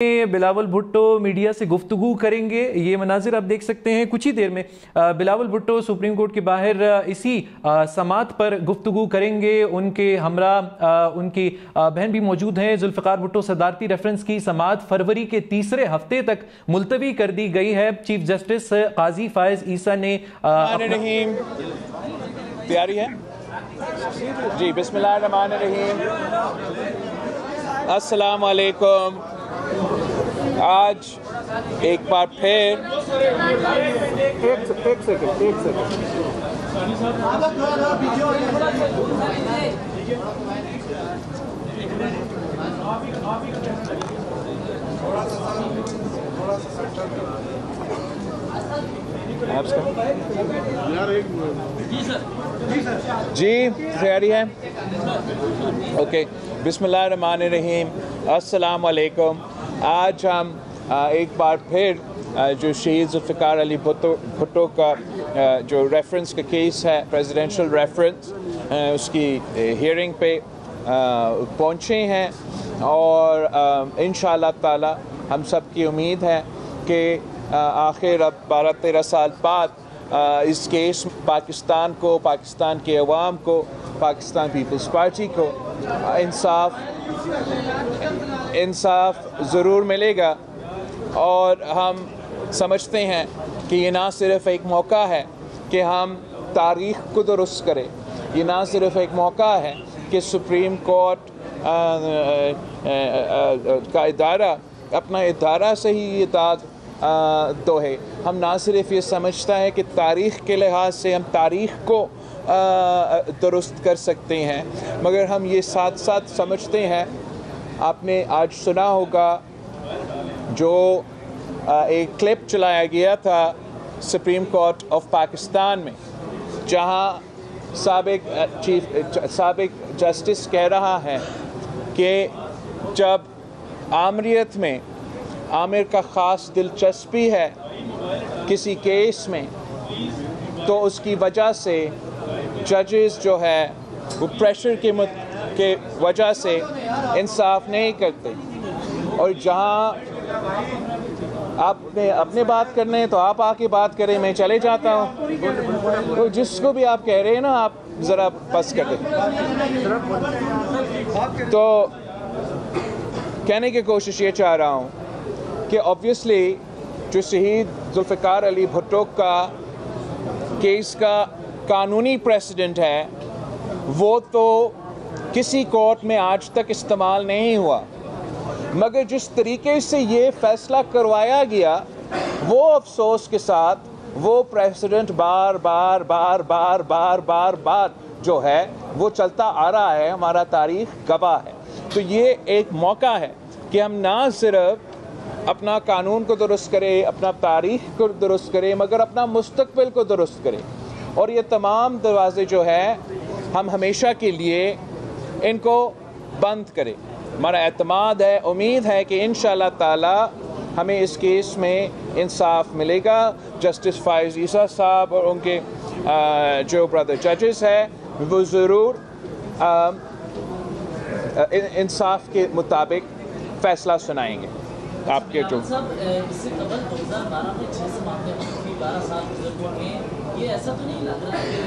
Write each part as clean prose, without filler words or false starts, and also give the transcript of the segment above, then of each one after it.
Bilawal Bhutto media से गुफ्तगू करेंगे। ये मनाजिर आप देख सकते हैं। कुछ ही देर में बिलावल भुट्टो सुप्रीम कोर्ट के बाहर इसी समात पर गुफ्तगू करेंगे। उनके हमरा उनकी बहन भी मौजूद हैं। जुल्फ़िकार भुट्टो सदारती रेफरेंस की समात फरवरी के तीसरे हफ्ते तक मुलतवी कर दी गई है। चीफ जस्टिस काजी फायज ईसा ने तैयारी है जी। बिस्मिल्लाहिर्रहमानिर्रहीम। अस्सलाम वालेकुम। आज एक बार फिर एक सेकंड जी, तैयारी है। ओके, बिस्मिल्लाहिर्रहमानिर्रहीम। अस्सलाम वालेकुम। आज हम एक बार फिर जो शहीद जुल्फ़िकार अली भुट्टो का जो रेफरेंस का केस है, प्रेसिडेंशियल रेफरेंस, उसकी हियरिंग पे पहुँचे हैं और इंशाअल्लाह ताला हम सब की उम्मीद है कि आखिर अब 12-13 साल बाद इस केस पाकिस्तान को, पाकिस्तान के अवाम को, पाकिस्तान पीपल्स पार्टी को इंसाफ ज़रूर मिलेगा। और हम समझते हैं कि ये ना सिर्फ़ एक मौका है कि हम तारीख़ को दुरुस्त करें, ये ना सिर्फ़ एक मौका है कि सुप्रीम कोर्ट का इदारा अपना इदारा से ही ये दाग दोहे। हम ना सिर्फ ये समझता है कि तारीख़ के लिहाज से हम तारीख़ को दुरुस्त कर सकते हैं, मगर हम ये साथ साथ समझते हैं। आपने आज सुना होगा जो एक क्लिप चलाया गया था सुप्रीम कोर्ट ऑफ पाकिस्तान में, जहां साबिक जस्टिस कह रहा है कि जब आमरीत में आमिर का ख़ास दिलचस्पी है किसी केस में, तो उसकी वजह से जजेस जो है वो प्रेशर के वजह से इंसाफ नहीं करते। और जहां आपने अपने बात करने हैं तो आप आके बात करें, मैं चले जाता हूं। तो जिसको भी आप कह रहे हैं ना, आप ज़रा बस कर दें। तो कहने की कोशिश ये चाह रहा हूं कि ऑब्वियसली जो शहीद जुल्फ़िकार अली भुट्टो का केस का कानूनी प्रेसिडेंट है, वो तो किसी कोर्ट में आज तक इस्तेमाल नहीं हुआ, मगर जिस तरीके से ये फ़ैसला करवाया गया, वो अफसोस के साथ वो प्रेसिडेंट बार बार जो है वो चलता आ रहा है। हमारा तारीख़ गवाह है। तो ये एक मौका है कि हम ना सिर्फ अपना कानून को दुरुस्त करें, अपना तारीख़ को दुरुस्त करें, मगर अपना मुस्तक़बिल को दुरुस्त करें। और ये तमाम दरवाज़े जो हैं हम हमेशा के लिए इनको बंद करें। हमारा एतमाद है, उम्मीद है कि इंशाअल्लाह ताला हमें इस केस में इंसाफ मिलेगा। जस्टिस फायज़ ईसा साहब और उनके जो ब्रदर जजेस हैं वो ज़रूर इंसाफ के मुताबिक फ़ैसला सुनाएंगे। आपके जो इससे कबल 2012 में 6 समातें हुई, 12 साल गुजर चुके हैं। ये ऐसा तो नहीं लग रहा कि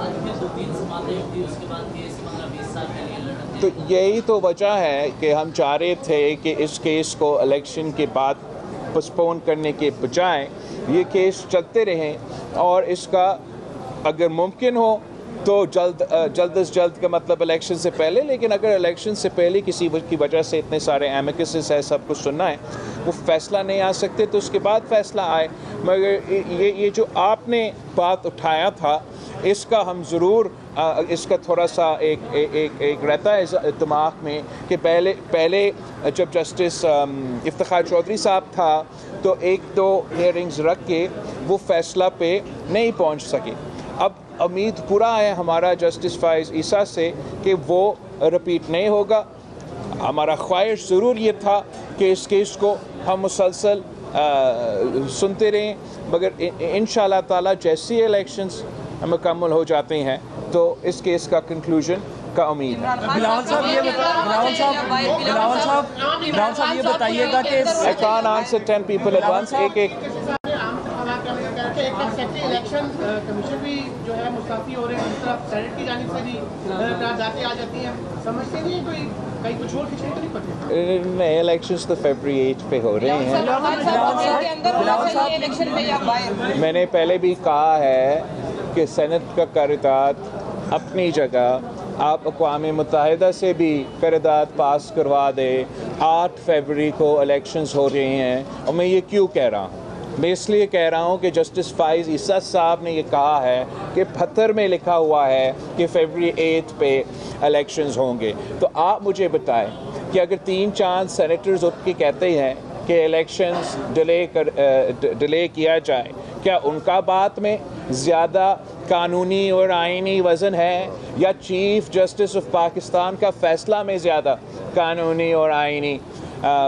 आज में 2-3 समातें हुई, उसके बाद केस 15-20 साल के लिए लड़ते? तो यही तो वजह है कि हम चाह रहे थे कि इस केस को इलेक्शन के बाद पोस्टपोन करने के बजाय ये केस चलते रहें, और इसका अगर मुमकिन हो तो जल्द अज जल्द का मतलब इलेक्शन से पहले। लेकिन अगर इलेक्शन से पहले किसी की वजह से इतने सारे एमिकसेस है, सब कुछ सुनना है, वो फ़ैसला नहीं आ सकते, तो उसके बाद फ़ैसला आए। मगर ये जो आपने बात उठाया था, इसका हम ज़रूर इसका थोड़ा सा एक रहता है दिमाग में कि पहले जब जस्टिस इफ्तिखार चौधरी साहब था तो 1-2 हियरिंग्स रख के वो फ़ैसला पे नहीं पहुंच सके। अब उम्मीद पूरा है हमारा जस्टिस फायज़ ईसा से कि वो रिपीट नहीं होगा। हमारा ख्वाहिश ज़रूर ये था कि इस केस को हम मुसलसल सुनते रहें, मगर इंशाअल्लाह ताला जैसे इलेक्शंस मुकम्मल हो जाते हैं तो इस केस का कंक्लूजन का उम्मीद है। बिलावल साहब ये बताइएगा कि I can't answer 10 people at once. एक इलेक्शन कमीशन भी जो है मुस्तफी हो रहे हैं, दूसरा सेनेट की जानिब से भी जाते आ जाती हैं, समझते नहीं है कोई कहीं कुछ और खिंचड़ी तो नहीं पड़ती? नए इलेक्शंस तो फरवरी 8 पे हो रहे हैं। मैंने पहले भी कहा है कि सेनेट का करारदाद अपनी जगह, आप अक़वाम मुत्तहिदा से भी करारदाद पास करवा दे। 8 फरवरी को इलेक्शंस हो रहे हैं और मैं ये क्यों कह रहा हूँ? मैं इसलिए कह रहा हूँ कि जस्टिस फाइज ईसा साहब ने ये कहा है कि पत्थर में लिखा हुआ है कि फरवरी 8 पे इलेक्शंस होंगे। तो आप मुझे बताएं कि अगर 3-4 सेनेटर्स उठ के कहते हैं कि इलेक्शंस डिले किया जाए, क्या उनका बात में ज़्यादा कानूनी और आइनी वज़न है या चीफ जस्टिस ऑफ पाकिस्तान का फ़ैसला में ज़्यादा कानूनी और आइनी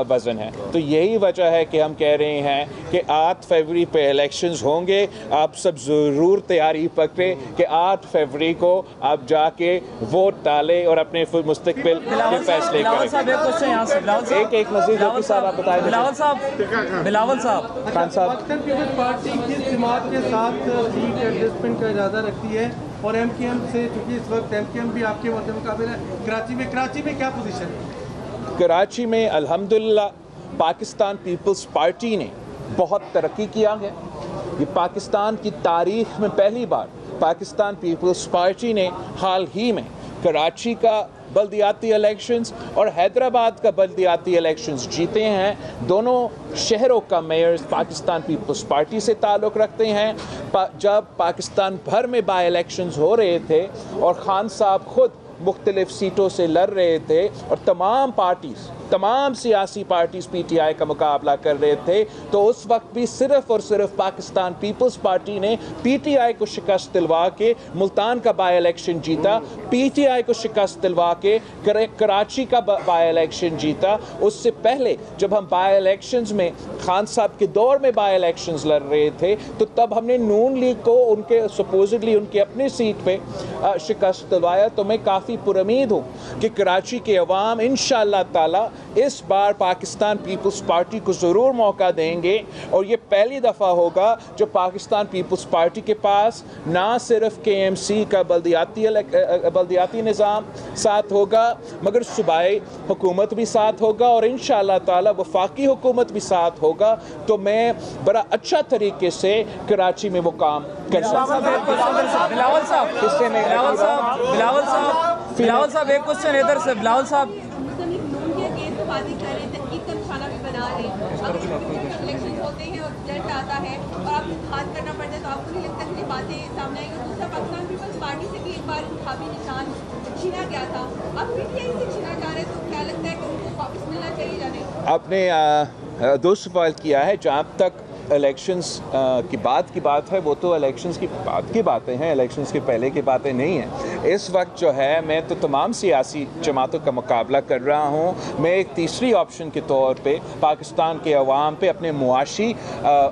वज़न है? तो यही वजह है कि हम कह रहे हैं कि 8 फरवरी पे इलेक्शंस होंगे। आप सब ज़रूर तैयारी पकड़े कि 8 फरवरी को आप जाके वोट डालें और अपने मुस्तकबिल के फैसले करें। एक मज़ीद साहब आप बताएं। बिलावल साहब खान साहब, पाकिस्तान पीपल्स पार्टी किस जमात के साथ सीट एडजस्टमेंट का इरादा रखती है और MKM से, क्योंकि इस वक्त MKM भी आपके मुकाबले है कराची में क्या पोजीशन है? कराची में अल्हम्दुलिल्लाह पाकिस्तान पीपल्स पार्टी ने बहुत तरक्की किया है। ये पाकिस्तान की तारीख में पहली बार पाकिस्तान पीपल्स पार्टी ने हाल ही में कराची का बल्दियाती इलेक्शंस और हैदराबाद का बल्दियाती इलेक्शंस जीते हैं। दोनों शहरों का मेयर्स पाकिस्तान पीपल्स पार्टी से ताल्लुक़ रखते हैं। जब पाकिस्तान भर में बाई इलेक्शंस हो रहे थे और खान साहब खुद मुख्तलिफ सीटों से लड़ रहे थे और तमाम सियासी पार्टीज़ PTI का मुकाबला कर रहे थे, तो उस वक्त भी सिर्फ़ और सिर्फ पाकिस्तान पीपल्स पार्टी ने PTI को शिकस्त दिलवा के मुल्तान का बाई इलेक्शन जीता, PTI को शिकस्त दिलवा के कराची का बाई इलेक्शन जीता। उससे पहले जब हम बाई इलेक्शंस में खान साहब के दौर में बाई इलेक्शंस लड़ रहे थे, तो तब हमने नून लीग को उनके सपोजिटली उनकी अपनी सीट पे शिकस्त दिलवाया। तो मैं काफ़ी पुरउम्मीद हूँ कि कराची के अवाम इंशाअल्लाह ताला इस बार पाकिस्तान पीपल्स पार्टी को ज़रूर मौका देंगे और ये पहली दफ़ा होगा जब पाकिस्तान पीपल्स पार्टी के पास ना सिर्फ KMC का बल्दियाती निज़ाम साथ होगा मगर सूबाई हुकूमत भी साथ होगा और इंशाअल्लाह ताला वफाकी हुकूमत भी साथ होगा। तो मैं बड़ा अच्छा तरीके से कराची में वो काम कर सकता हूँ। बिलावल साहब एक क्वेश्चन इधर से। बिलावल साहब बातें कर रहे थे, ईद खाना भी बना रहे हैं, इलेक्शन होते हैं और रिजल्ट आता है और आपको हाथ करना पड़ता है, तो आपको नहीं लगता कि बातें सामने आएंगी? दूसरा, पाकिस्तान पीपल्स पार्टी से भी एक बार इंतखाबी निशान छीना गया था, अब PTI से छीना जा रहा है, तो क्या लगता है कि उनको वापस मिलना चाहिए या नहीं? आपने 2 सवाल किया है। जहाँ तक इलेक्शंस की बात है, वो तो इलेक्शंस की बाद की बातें हैं, इलेक्शंस के पहले की बातें नहीं हैं। इस वक्त जो है मैं तो तमाम सियासी जमातों का मुकाबला कर रहा हूँ। मैं एक तीसरी ऑप्शन के तौर पे पाकिस्तान के अवाम पे अपने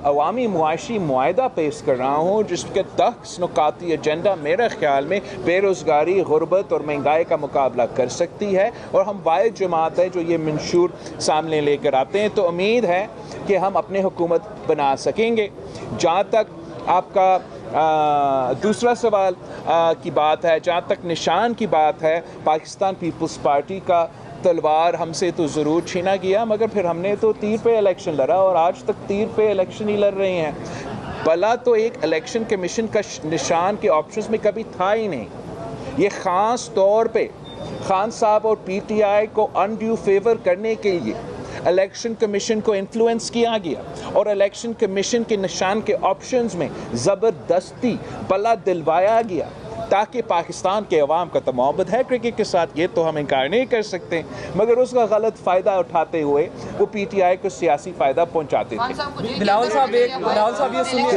अवामी मुआशी मुआहदा पेश कर रहा हूँ, जिसके 10 नुकाती एजेंडा मेरे ख्याल में बेरोज़गारी, गुर्बत और महंगाई का मुकाबला कर सकती है और हम वाहिद जमात है जो ये मंशूर सामने लेकर आते हैं। तो उम्मीद है कि हम अपने हुकूमत बना सकेंगे। जहाँ तक आपका दूसरा सवाल की बात है, जहाँ तक निशान की बात है, पाकिस्तान पीपल्स पार्टी का तलवार हमसे तो ज़रूर छीना गया, मगर फिर हमने तो तीर पे इलेक्शन लड़ा और आज तक तीर पे इलेक्शन ही लड़ रहे हैं। भला तो एक इलेक्शन कमीशन का निशान के ऑप्शंस में कभी था ही नहीं। ये ख़ास तौर पे खान साहब और PTI को अनड्यू फेवर करने के लिए इलेक्शन कमीशन को इन्फ्लुएंस किया गया और इलेक्शन कमीशन के निशान के ऑप्शंस में ज़बरदस्ती पला दिलवाया गया ताकि पाकिस्तान के अवाम का तो मोहब्बत है क्रिकेट के साथ, ये तो हम इनकार नहीं कर सकते, मगर उसका गलत फ़ायदा उठाते हुए वो PTI को सियासी फ़ायदा पहुंचाते थे। बिलावल साहब ये सुनिए,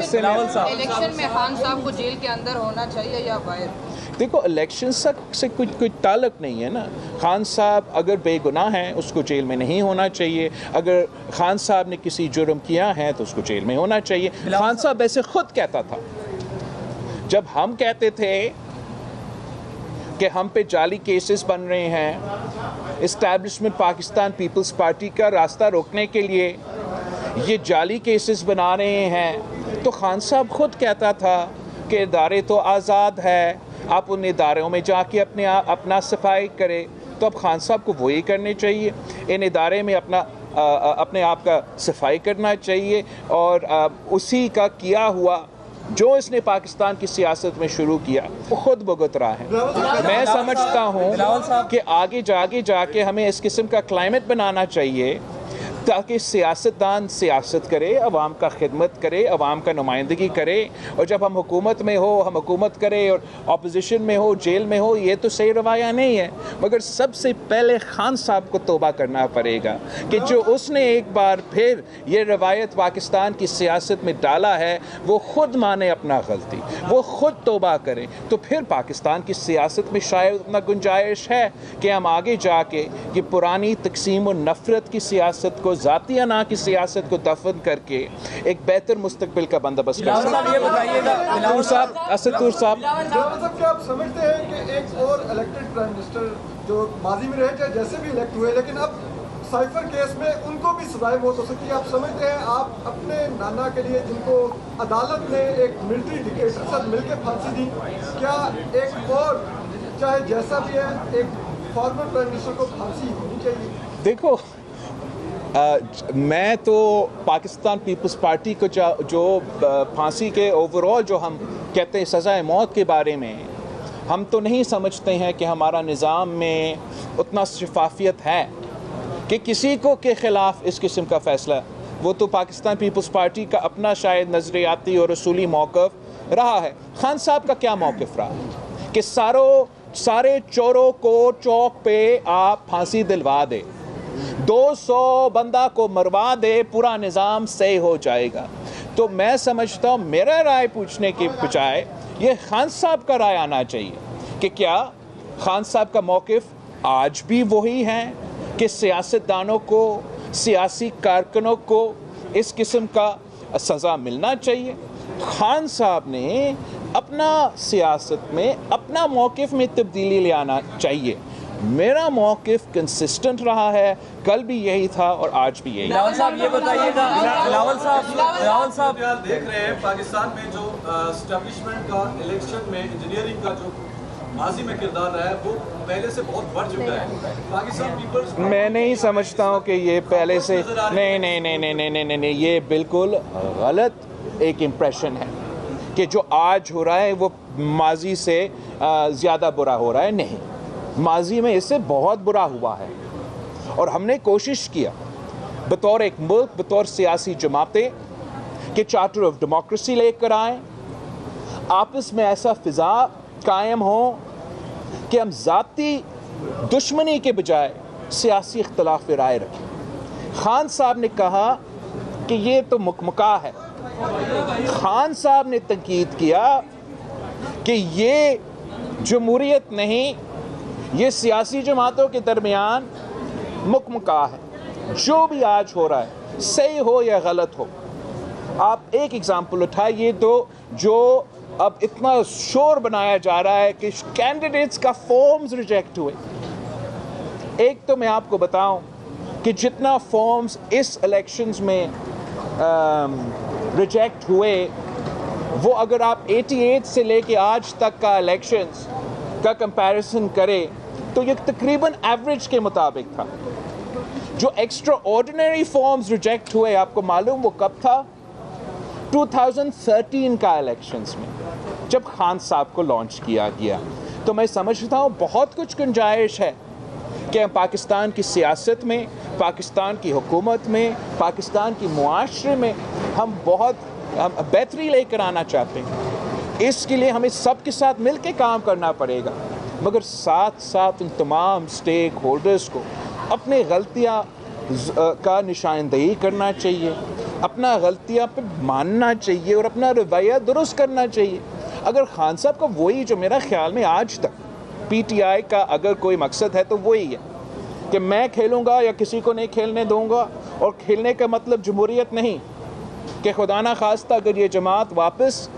इलेक्शन में खान साहब को जेल के अंदर होना चाहिए या बाहर? देखो, इलेक्शन से कोई ताल्लुक नहीं है ना। खान साहब अगर बेगुनाह हैं उसको जेल में नहीं होना चाहिए, अगर खान साहब ने किसी जुर्म किया है तो उसको जेल में होना चाहिए। खान साहब ऐसे खुद कहता था, जब हम कहते थे कि हम पे जाली केसेस बन रहे हैं। इस्टेब्लिशमेंट पाकिस्तान पीपल्स पार्टी का रास्ता रोकने के लिए ये जाली केसेस बना रहे हैं। तो खान साहब खुद कहता था कि इदारे तो आज़ाद है, आप उन इदारों में जाके अपना सफाई करें। तो अब खान साहब को वही करने चाहिए, इन इदारे में अपने आप का सफाई करना चाहिए और उसी का किया हुआ जो इसने पाकिस्तान की सियासत में शुरू किया वो खुद भुगत रहा है। मैं समझता हूँ कि आगे जाके हमें इस किस्म का क्लाइमेट बनाना चाहिए ताकि सियासतदान सियासत करे, अवाम का खिदमत करे, अवाम का नुमाइंदगी करे, और जब हम हुकूमत में हो हम हुकूमत करें और अपोजिशन में हो जेल में हो। ये तो सही रवाया नहीं है। मगर सबसे पहले खान साहब को तौबा करना पड़ेगा कि जो उसने एक बार फिर ये रवायत पाकिस्तान की सियासत में डाला है वो खुद माने अपना गलती, वो खुद तौबा करें। तो फिर पाकिस्तान की सियासत में शायद उतना गुंजाइश है कि हम आगे जाके ये पुरानी तकसीम और नफरत की सियासत को, ज़ाती अना की सियासत को दफन करके एक बेहतर मुस्तकबिल का बंदोबस्त कर सकते हैं। ये बताइएगा असदुर साहब, क्या आप समझते हैं कि एक और इलेक्टेड प्राइम मिनिस्टर जो माजी में रहे, जैसे भी इलेक्ट हुए, लेकिन अब साइफर केस में उनको भी सजाएं मौत हो सकती है? आप समझते हैं आप अपने नाना के लिए जिनको अदालत ने एक मिलिट्री डिक्टेटर के साथ मिलकर फांसी दी, क्या एक और चाहे जैसा भी है एक फॉर्मर प्राइम मिनिस्टर को फांसी होनी चाहिए? देखो, मैं तो पाकिस्तान पीपल्स पार्टी को जो फांसी के ओवरऑल जो हम कहते हैं सज़ाए मौत के बारे में, हम तो नहीं समझते हैं कि हमारा निज़ाम में उतना शफाफियत है कि किसी को के ख़िलाफ़ इस किस्म का फ़ैसला। वो तो पाकिस्तान पीपल्स पार्टी का अपना शायद नज़रियाती और रसूली मौक़िफ़ रहा है। खान साहब का क्या मौक़िफ़ रहा कि सारे चोरों को चौक पे आप फांसी दिलवा दे, 200 बंदा को मरवा दे, पूरा निज़ाम सही हो जाएगा। तो मैं समझता हूँ मेरा राय पूछने के बजाय ये खान साहब का राय आना चाहिए कि क्या खान साहब का मौक़िफ़ आज भी वही है कि सियासतदानों को, सियासी कारकुनों को इस किस्म का सज़ा मिलना चाहिए। खान साहब ने अपना सियासत में अपना मौक़िफ़ में तब्दीली ले आना चाहिए। मेरा मौक़िफ़ कंसिस्टेंट रहा है, कल भी यही था और आज भी यही। बिलावल साहब ये बताइएगा, बिलावल साहब आप देख रहे हैं पाकिस्तान में जो एस्टेब्लिशमेंट का इलेक्शन में इंजीनियरिंग का जो माजी में किरदार रहा है वो पहले से बहुत बढ़ चुका है। पाकिस्तान पीपल्स, मैं नहीं समझता हूँ कि ये पहले से, नहीं, ये बिल्कुल गलत एक इम्प्रेशन है कि जो आज हो रहा है वो माजी से ज़्यादा बुरा हो रहा है। नहीं, माजी में इससे बहुत बुरा हुआ है और हमने कोशिश किया बतौर एक मुल्क, बतौर सियासी जमातें कि चार्टर ऑफ डेमोक्रेसी लेकर आएँ, आपस में ऐसा फ़िज़ा कायम हो कि हम ज़ाती दुश्मनी के बजाय सियासी इख्तलाफ राय रखें। खान साहब ने कहा कि ये तो मुकमका है। खान साहब ने तंकीद किया कि ये जमहूरियत नहीं, ये सियासी जमातों के दरमियान मुकमका है। जो भी आज हो रहा है, सही हो या गलत हो, आप एक एग्जाम्पल उठाइए तो जो अब इतना शोर बनाया जा रहा है कि कैंडिडेट्स का फॉर्म्स रिजेक्ट हुए। एक तो मैं आपको बताऊं कि जितना फॉर्म्स इस इलेक्शंस में रिजेक्ट हुए वो अगर आप 88 से लेके आज तक का इलेक्शंस का कंपैरिजन करें तो ये तकरीबन एवरेज के मुताबिक था। जो एक्स्ट्रा ऑर्डिनरी फॉर्म्स रिजेक्ट हुए, आपको मालूम वो कब था? 2013 का इलेक्शंस में जब खान साहब को लॉन्च किया गया। तो मैं समझता हूँ बहुत कुछ गुंजाइश है कि हम पाकिस्तान की सियासत में, पाकिस्तान की हुकूमत में, पाकिस्तान की मुआशरे में हम बेहतरी लेकर आना चाहते हैं। इसके लिए हमें सबके साथ मिल के काम करना पड़ेगा, मगर साथ साथ उन तमाम स्टेक होल्डर्स को अपनी गलतियाँ का निशानदेही करना चाहिए, अपना गलतियाँ पे मानना चाहिए और अपना रवैया दुरुस्त करना चाहिए। अगर खान साहब का वही, जो मेरा ख्याल में आज तक पीटीआई का अगर कोई मकसद है तो वही है कि मैं खेलूँगा या किसी को नहीं खेलने दूँगा, और खेलने का मतलब जमहूरियत नहीं कि खुदा ना खास्ता अगर ये जमात वापस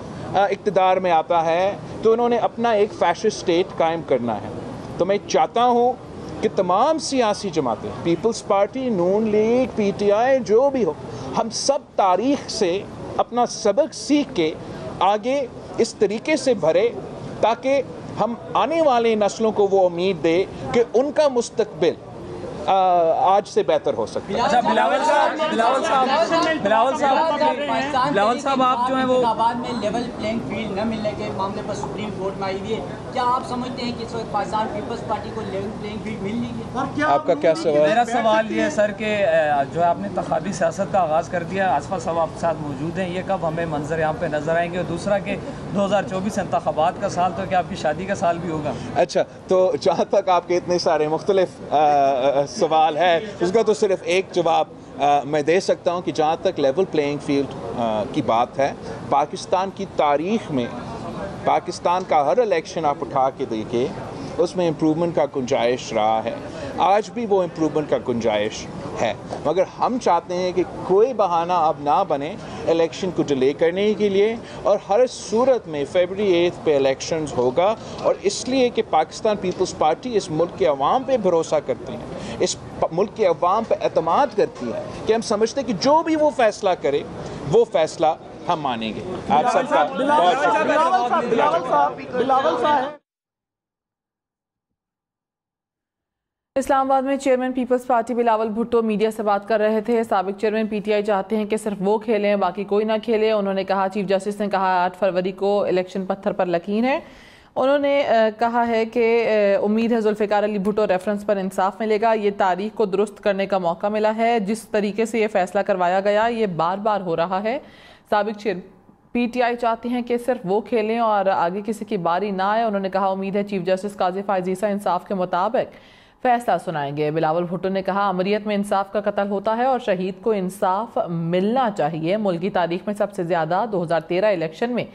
इक़्तिदार में आता है तो उन्होंने अपना एक फैशिस्ट स्टेट कायम करना है। तो मैं चाहता हूँ कि तमाम सियासी जमातें, पीपल्स पार्टी, नून लीग, PTI, जो भी हो, हम सब तारीख से अपना सबक सीख के आगे इस तरीके से भरे ताकि हम आने वाले नस्लों को वो उम्मीद दे कि उनका मुस्तकबिल आज से बेहतर हो सकता है। अच्छा, बिलावल साहब आप जो हैं वो में लेवल प्लेइंग फील्ड न मिलने के मामले पर सुप्रीम कोर्ट में आई हुई है, क्या आप समझते हैं कि इस वक्त पाकिस्तान पीपल्स पार्टी को लेवल प्लेइंग फील्ड मिल रही है? आपका क्या सवाल? मेरा सवाल ये है सर कि जो है आपने इंतखाबी सियासत का आगाज़ कर दिया, आसफा साहब आपके साथ मौजूद हैं, ये कब हमें मंजर यहाँ पे नजर आएंगे? और दूसरा कि 2024 इंतखाबात का साल, तो क्या आपकी शादी का साल भी होगा? अच्छा, तो जहाँ तक आपके इतने सारे मुख्तलिफ सवाल है, उसका तो सिर्फ एक जवाब मैं दे सकता हूँ कि जहाँ तक लेवल प्लेइंग फील्ड की बात है, पाकिस्तान की तारीख में पाकिस्तान का हर इलेक्शन आप उठा के देखिए, उसमें इम्प्रूवमेंट का गुंजाइश रहा है। आज भी वो इम्प्रूवमेंट का गुंजाइश है, मगर हम चाहते हैं कि कोई बहाना अब ना बने इलेक्शन को डिले करने के लिए, और हर सूरत में फरवरी 8 पे इलेक्शंस होगा। और इसलिए कि पाकिस्तान पीपल्स पार्टी इस मुल्क के अवाम पे भरोसा करती है, इस मुल्क के अवाम पे एतमाद करती है कि हम समझते हैं कि जो भी वो फैसला करे वो फैसला हम मानेंगे। आप सबका बहुत शुक्रिया। इस्लामाबाद में चेयरमैन पीपल्स पार्टी बिलावल भुट्टो मीडिया से बात कर रहे थे। साबिक चेयरमैन PTI चाहते हैं कि सिर्फ वो खेलें, बाकी कोई ना खेले। उन्होंने कहा, चीफ जस्टिस ने कहा 8 फरवरी को इलेक्शन पत्थर पर लकीर है। उन्होंने कहा है कि उम्मीद है जुल्फ़िकार अली भुट्टो रेफरेंस पर इंसाफ मिलेगा। ये तारीख को दुरुस्त करने का मौका मिला है। जिस तरीके से ये फैसला करवाया गया ये बार बार हो रहा है। साबिक चेयर PTI चाहते हैं कि सिर्फ वो खेलें और आगे किसी की बारी ना आए। उन्होंने कहा, उम्मीद है चीफ जस्टिस काजी फ़ाइज़ ईसा इंसाफ के मुताबिक फैसला सुनाएंगे। बिलावल भुट्टो ने कहा, अमरीत में इंसाफ का कत्ल होता है और शहीद को इंसाफ मिलना चाहिए। मुल्क की तारीख में सबसे ज़्यादा 2013 इलेक्शन में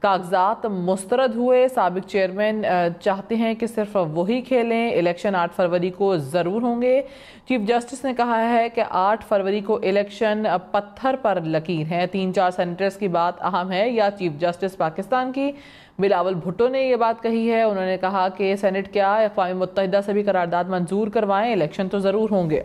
कागजात मुस्तरद हुए। साबिक चेयरमैन चाहते हैं कि सिर्फ वही खेलें। इलेक्शन 8 फरवरी को ज़रूर होंगे। चीफ जस्टिस ने कहा है कि 8 फरवरी को इलेक्शन पत्थर पर लकीर है। 3-4 सेनेटर्स की बात अहम है या चीफ जस्टिस पाकिस्तान की? बिलावल भुट्टो ने ये बात कही है। उन्होंने कहा कि सेनेट क्या अक़वाम मुत्तहिदा से भी करारदाद मंजूर करवाएं, इलेक्शन तो ज़रूर होंगे।